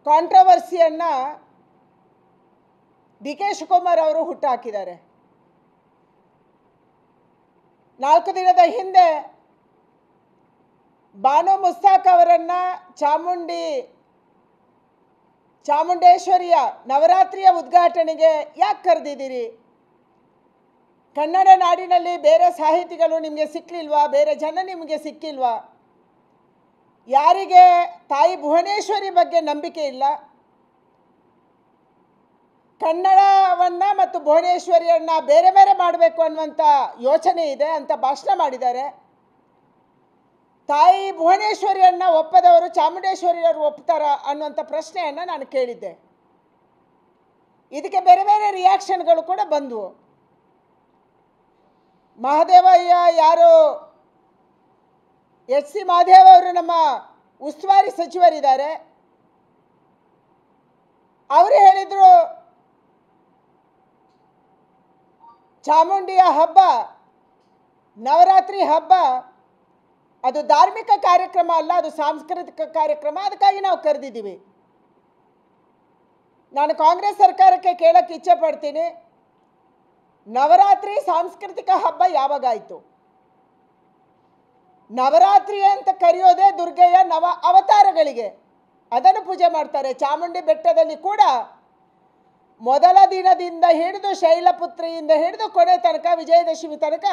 ಕಾಂಟ್ರವರ್ಸಿಯನ್ನು D K Shivakumar ಅವರು ಹುಟ್ಟುಹಾಕಿದ್ದಾರೆ. 4 ದಿನದ ಹಿಂದೆ ಬಾನು ಮುಸ್ತಾಕ್ ಅವರನ್ನು ಚಾಮುಂಡೇಶ್ವರಿಯ ನವರಾತ್ರಿಯ ಉದ್ಘಾಟನೆಗೆ ಯಾಕೆ ಕರೆದಿದ್ದೀರಿ? ಕನ್ನಡ ನಾಡಿನಲ್ಲಿ ಬೇರೆ ಸಾಹಿತಿಗಳು ನಿಮಗೆ ಸಿಕ್ಕಲಿಲ್ವಾ? ಬೇರೆ ಜನ ನಿಮಗೆ ಸಿಕ್ಕಿಲ್ವಾ? ಯಾರಿಗೆ ತಾಯಿ ಭುವನೇಶ್ವರಿ ಬಗ್ಗೆ ನಂಬಿಕೆ ಇಲ್ಲ, ಕನ್ನಡವನ್ನು ಮತ್ತು ಭುವನೇಶ್ವರಿಯನ್ನು ಬೇರೆ ಬೇರೆ ಮಾಡಬೇಕು ಅನ್ನುವಂಥ ಯೋಚನೆ ಇದೆ ಅಂತ ಭಾಷಣ ಮಾಡಿದ್ದಾರೆ. ತಾಯಿ ಭುವನೇಶ್ವರಿಯನ್ನು ಒಪ್ಪದವರು ಚಾಮುಂಡೇಶ್ವರಿಯವರು ಒಪ್ತಾರ ಅನ್ನುವಂಥ ಪ್ರಶ್ನೆಯನ್ನು ನಾನು ಕೇಳಿದ್ದೆ. ಇದಕ್ಕೆ ಬೇರೆ ಬೇರೆ ರಿಯಾಕ್ಷನ್ಗಳು ಕೂಡ ಬಂದವು. ಮಹದೇವಯ್ಯ ಯಾರು ಎಚ್ ಸಿ ಮಹದೇವ ಅವರು ನಮ್ಮ ಉಸ್ತುವಾರಿ ಸಚಿವರಿದ್ದಾರೆ, ಅವರು ಹೇಳಿದರು ಚಾಮುಂಡಿಯ ಹಬ್ಬ, ನವರಾತ್ರಿ ಹಬ್ಬ ಅದು ಧಾರ್ಮಿಕ ಕಾರ್ಯಕ್ರಮ ಅಲ್ಲ, ಅದು ಸಾಂಸ್ಕೃತಿಕ ಕಾರ್ಯಕ್ರಮ, ಅದಕ್ಕಾಗಿ ನಾವು ಕರೆದಿದ್ದೀವಿ. ನಾನು ಕಾಂಗ್ರೆಸ್ ಸರ್ಕಾರಕ್ಕೆ ಕೇಳೋಕ್ಕೆ ಇಚ್ಛೆ ಪಡ್ತೀನಿ, ನವರಾತ್ರಿ ಸಾಂಸ್ಕೃತಿಕ ಹಬ್ಬ ಯಾವಾಗಾಯಿತು? ನವರಾತ್ರಿ ಅಂತ ಕರೆಯೋದೇ ದುರ್ಗೆಯ ನವ ಅವತಾರಗಳಿಗೆ, ಅದನ್ನು ಪೂಜೆ ಮಾಡ್ತಾರೆ. ಚಾಮುಂಡಿ ಬೆಟ್ಟದಲ್ಲಿ ಕೂಡ ಮೊದಲ ದಿನದಿಂದ ಹಿಡಿದು ಶೈಲಪುತ್ರಿಯಿಂದ ಹಿಡಿದು ಕೊನೆ ತನಕ ವಿಜಯದಶಮಿ ತನಕ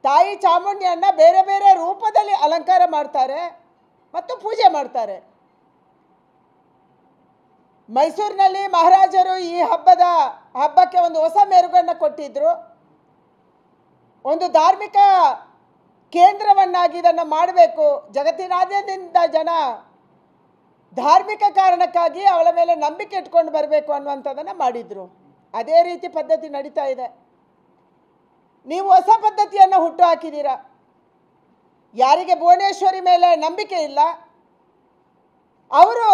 ತಾಯಿ ಚಾಮುಂಡಿಯನ್ನು ಬೇರೆ ಬೇರೆ ರೂಪದಲ್ಲಿ ಅಲಂಕಾರ ಮಾಡ್ತಾರೆ ಮತ್ತು ಪೂಜೆ ಮಾಡ್ತಾರೆ. ಮೈಸೂರಿನಲ್ಲಿ ಮಹಾರಾಜರು ಈ ಹಬ್ಬಕ್ಕೆ ಒಂದು ಹೊಸ ಮೆರುಗನ್ನು ಕೊಟ್ಟಿದ್ದರು. ಒಂದು ಧಾರ್ಮಿಕ ಕೇಂದ್ರವನ್ನಾಗಿ ಇದನ್ನು ಮಾಡಬೇಕು, ಜಗತ್ತಿನಾದ್ಯಂತ ಜನ ಧಾರ್ಮಿಕ ಕಾರಣಕ್ಕಾಗಿ ಅವಳ ಮೇಲೆ ನಂಬಿಕೆ ಇಟ್ಕೊಂಡು ಬರಬೇಕು ಅನ್ನುವಂಥದ್ದನ್ನು ಮಾಡಿದರು. ಅದೇ ರೀತಿ ಪದ್ಧತಿ ನಡೀತಾ ಇದೆ. ನೀವು ಹೊಸ ಪದ್ಧತಿಯನ್ನು ಹುಟ್ಟು ಹಾಕಿದ್ದೀರಾ. ಯಾರಿಗೆ ಭುವನೇಶ್ವರಿ ಮೇಲೆ ನಂಬಿಕೆ ಇಲ್ಲ ಅವರು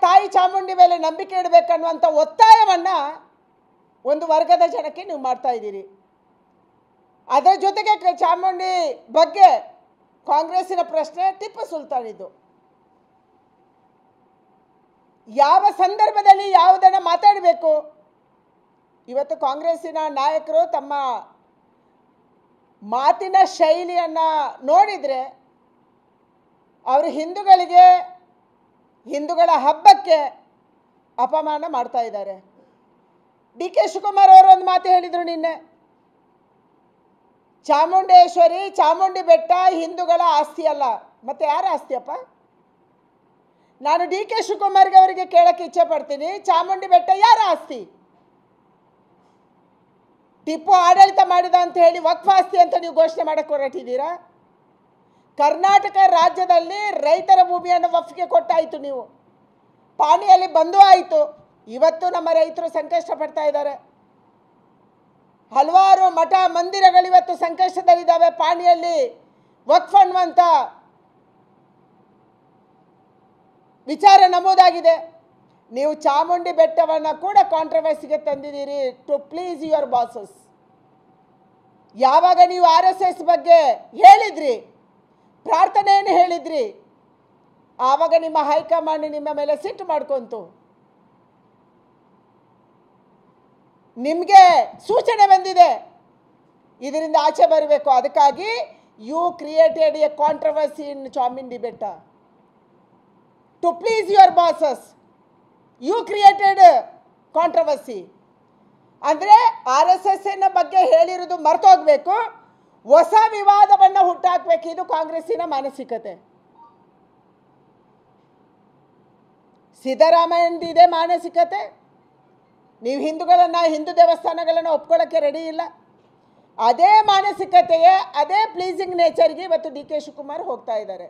ತಾಯಿ ಚಾಮುಂಡಿ ಮೇಲೆ ನಂಬಿಕೆ ಇಡಬೇಕನ್ನುವಂಥ ಒತ್ತಾಯವನ್ನು ಒಂದು ವರ್ಗದ ಜನಕ್ಕೆ ನೀವು ಮಾಡ್ತಾ ಇದ್ದೀರಿ. ಅದರ ಜೊತೆಗೆ ಚಾಮುಂಡಿ ಬಗ್ಗೆ ಕಾಂಗ್ರೆಸ್ಸಿನ ಪ್ರಶ್ನೆ ಟಿಪ್ಪು ಸುಲ್ತಾನಿದ್ದು. ಯಾವ ಸಂದರ್ಭದಲ್ಲಿ ಯಾವುದನ್ನು ಮಾತಾಡಬೇಕು? ಇವತ್ತು ಕಾಂಗ್ರೆಸ್ಸಿನ ನಾಯಕರು ತಮ್ಮ ಮಾತಿನ ಶೈಲಿಯನ್ನು ನೋಡಿದರೆ ಅವರು ಹಿಂದೂಗಳ ಹಬ್ಬಕ್ಕೆ ಅಪಮಾನ ಮಾಡ್ತಾ ಇದ್ದಾರೆ. ಡಿ ಕೆ ಶಿವಕುಮಾರ್ ಅವರು ಒಂದು ಮಾತು ಹೇಳಿದರು ನಿನ್ನೆ, ಚಾಮುಂಡಿ ಬೆಟ್ಟ ಹಿಂದೂಗಳ ಆಸ್ತಿ ಅಲ್ಲ. ಮತ್ತೆ ಯಾರ ಆಸ್ತಿಯಪ್ಪ? ನಾನು ಡಿ ಕೆ ಶಿವಕುಮಾರ್ಗೆ ಅವರಿಗೆ ಕೇಳಕ್ಕೆ ಇಚ್ಛೆ ಪಡ್ತೀನಿ, ಚಾಮುಂಡಿ ಬೆಟ್ಟ ಯಾರ ಆಸ್ತಿ? ಟಿಪ್ಪು ಆಡಳಿತ ಮಾಡಿದ ಅಂತ ಹೇಳಿ ವಕ್ಫ್ ಆಸ್ತಿ ಅಂತ ನೀವು ಘೋಷಣೆ ಮಾಡಕ್ಕೆ ಹೊರಟಿದ್ದೀರಾ? ಕರ್ನಾಟಕ ರಾಜ್ಯದಲ್ಲಿ ರೈತರ ಭೂಮಿಯನ್ನು ವಕ್ಫ್ಗೆ ಕೊಟ್ಟಾಯಿತು, ನೀವು ಪಾಣಿಯಲ್ಲಿ ಬಂದು ಆಯಿತು. ಇವತ್ತು ನಮ್ಮ ರೈತರು ಸಂಕಷ್ಟ ಪಡ್ತಾ ಇದ್ದಾರೆ. ಹಲವಾರು ಮಠ ಮಂದಿರಗಳು ಇವತ್ತು ಸಂಕಷ್ಟದಲ್ಲಿದ್ದಾವೆ. ಪಾಣಿಯಲ್ಲಿ ವಕ್ಫ್ ಅನ್ನುವಂಥ ವಿಚಾರ ನಮೂದಾಗಿದೆ. ನೀವು ಚಾಮುಂಡಿ ಬೆಟ್ಟವನ್ನು ಕೂಡ ಕಾಂಟ್ರವರ್ಸಿಗೆ ತಂದಿದ್ದೀರಿ ಟು ಪ್ಲೀಸ್ ಯುವರ್ ಬಾಸಸ್. ಯಾವಾಗ ನೀವು RSS ಬಗ್ಗೆ ಹೇಳಿದ್ರಿ, ಪ್ರಾರ್ಥನೆಯನ್ನು ಹೇಳಿದ್ರಿ, ಆವಾಗ ನಿಮ್ಮ ಹೈಕಮಾಂಡ್ ನಿಮ್ಮ ಮೇಲೆ ಸಿಟ್ಟು ಮಾಡ್ಕೊಂತು. ನಿಮಗೆ ಸೂಚನೆ ಬಂದಿದೆ ಇದರಿಂದ ಆಚೆ ಬರಬೇಕು. ಅದಕ್ಕಾಗಿ you created a controversy in Chamundi Betta to please your bosses. You created controversy ಅಂದರೆ RSSನ ಬಗ್ಗೆ ಹೇಳಿರೋದು ಮರ್ತೋಗ್ಬೇಕು, ಹೊಸ ವಿವಾದವನ್ನು ಹುಟ್ಟಾಕಬೇಕು. ಇದು ಕಾಂಗ್ರೆಸ್ಸಿನ ಮಾನಸಿಕತೆ. ಸಿದ್ದರಾಮಯ್ಯಂದಿದೆ ಮಾನಸಿಕತೆ. ನೀವು ಹಿಂದೂ ದೇವಸ್ಥಾನಗಳನ್ನು ಒಪ್ಕೊಳ್ಳೋಕ್ಕೆ ರೆಡಿ ಇಲ್ಲ. ಅದೇ ಮಾನಸಿಕತೆಯೇ, ಅದೇ ಪ್ಲೀಸಿಂಗ್ ನೇಚರ್ಗೆ ಇವತ್ತು ಡಿ ಕೆ ಶಿವಕುಮಾರ್ ಹೋಗ್ತಾ ಇದ್ದಾರೆ.